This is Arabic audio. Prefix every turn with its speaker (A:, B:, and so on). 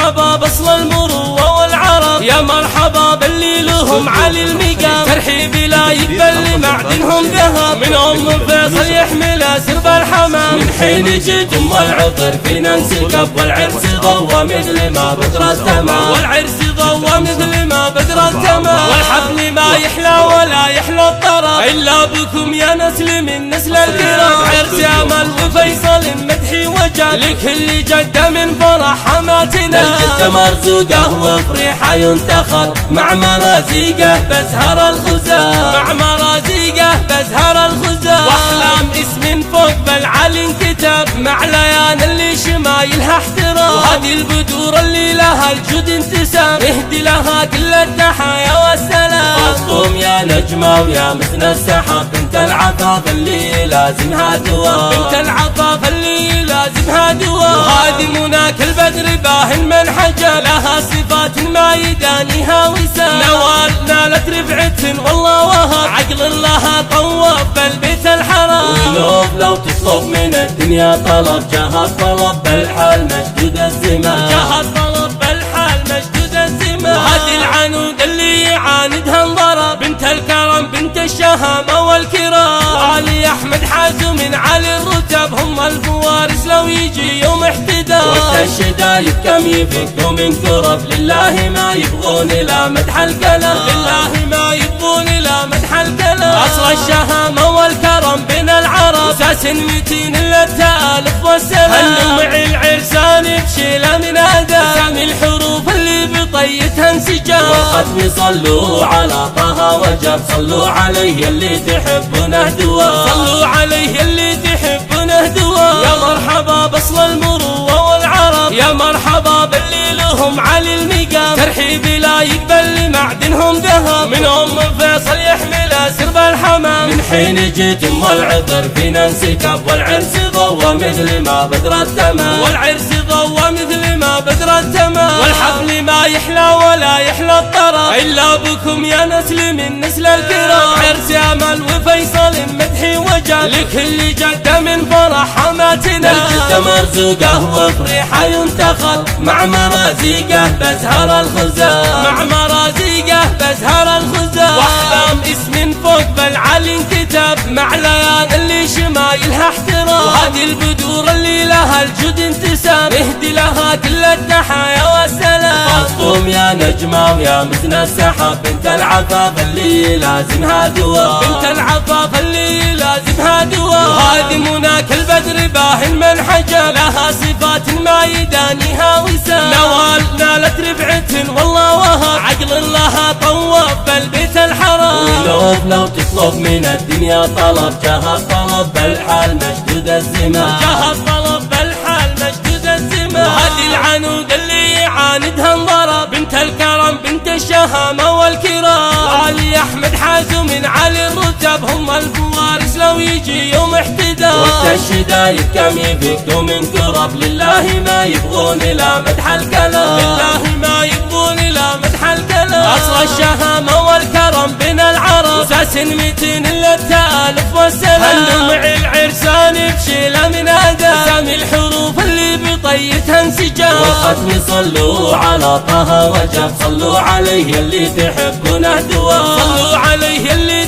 A: مرحبا بصل المروة والعرب، يا مرحبا باللي لهم علي المقام، ترحيبي لا يقبل معدنهم ذهب، من فيصل يحمل سرب الحمام. من حين جيت العطر فينا انسكب، والعرس ضوى مثل ما بدر التمام، والعرس ضوى مثل ما بدر التمام، والحفل ما يحلى ولا يحلى الطرب إلا بكم يا نسل من نسل الكرام. عرس امل وفيصل مدحي وجد، لكل جدة من فرح حماتنا، الجدة مرزوقة وفريحة ينتخب، مع مرازيقه بزهر الخزام، مع مرازيقه بزهر الخزام، واحلام اسم فوق بالعلي انكتب، مع ليان اللي شمايلها احترام، وهذه البدور اللي لها الجود انتسام، اهدي لها كل التحايا والسلام. قوم يا نجمة ويا مثنى السحاب، بنت العفاف اللي لازمها دوام، بنت العفاف اللي لازمها دوام، وهذه مناك البدر باهن منحجة، لها صفات ما يدانيها وسام، نوال نالت رفعة والله وهب، عقل لها طواف بالبيت الحرام، لو تطلب من الدنيا طلب، جاه الطلب بالحال مشدود الزمان، جاه الطلب بالحال مشدود الزمان، وهذه العنود اللي يعاندها انضرب، بنت الكرم بنت الشهامة والكرام، وعلي احمد حازم من علي الرتب، هم الفوارس لو يجي يوم احتدام، وقت الشدايد كم يفكوا من كرب، لله ما يبغون الى مدح الكلام، لله ما يبغون الى مدح الكلام، عصر الشهامة والكرم بين العرب، اساس متين للتالف والسلام، هنوا مع العرسان بشيله من اداب، سامي الحروف اللي بطيتها انسجام، والختم صلوا على طه وجب، صلوا عليه اللي تحبونه دوام، صلوا عليه اللي تحبونه دوام، يا مرحبا بصل المروة والعرب، يا مرحبا باللي لهم علي المقام، ترحيبي لا يقبل معدنهم ذهب، من فيصل يحمل سرب الحمام. من حين جيت العطر فينا انسكب، والعرس ضوى مثل ما بدر التمام، والعرس ضوى مثل ما بدر التمام، والحفل ما يحلى ولا يحلى الطرب إلا بكم يا نسل من نسل الكرام. عرس امل وفيصل مدحي وجد، لكل جدة من فرح حماتنا، الجدة مرزوقة وفريحة ينتخب، مع مرازيقه بزهر الخزام، مع مرازيقه بزهر الخزام، واحلام اسم فوق بالعلي انكتب، مع ليان اللي شمايلها احترام، وهذه البدور اللي لها الجود انتسام، اهدي لها كل التحايا والسلام. قوم يا نجمة ويا مثنى السحاب، بنت العفاف اللي لازمها دوام، بنت العفاف اللي لازمها دوام، وهذه مناك البدر باهن منحجة، لها صفات ما يدانيها وسام، نوال نالت رفعة والله وهب، عقل لها طواف بالبيت الحرام، لو تطلب من الدنيا طلب، جاه الطلب بالحال مشدود الزمان، جاه الطلب بالحال مشدود الزمان، وهذه العنود اللي يعاندها انضرب، بنت الكرم بنت الشهامة والكرام، وعلي احمد حازم من علي الرتب، هم الفوارس لو يجي يوم احتدام، وقت الشدايد كم يفكوا من كرب، لله ما يبغون الى مدح الكلام، لله ما يبغون الى مدح الكلام، عصر الشهامة والكرم بين العرب، اساس متين للتالف والسلام، هنوا مع العرسان بشيله من اداب، سامي الحروف اللي بطيتها انسجام، والختم صلوا على طه وجب، صلوا عليه اللي تحبونه دوام، صلوا عليه اللي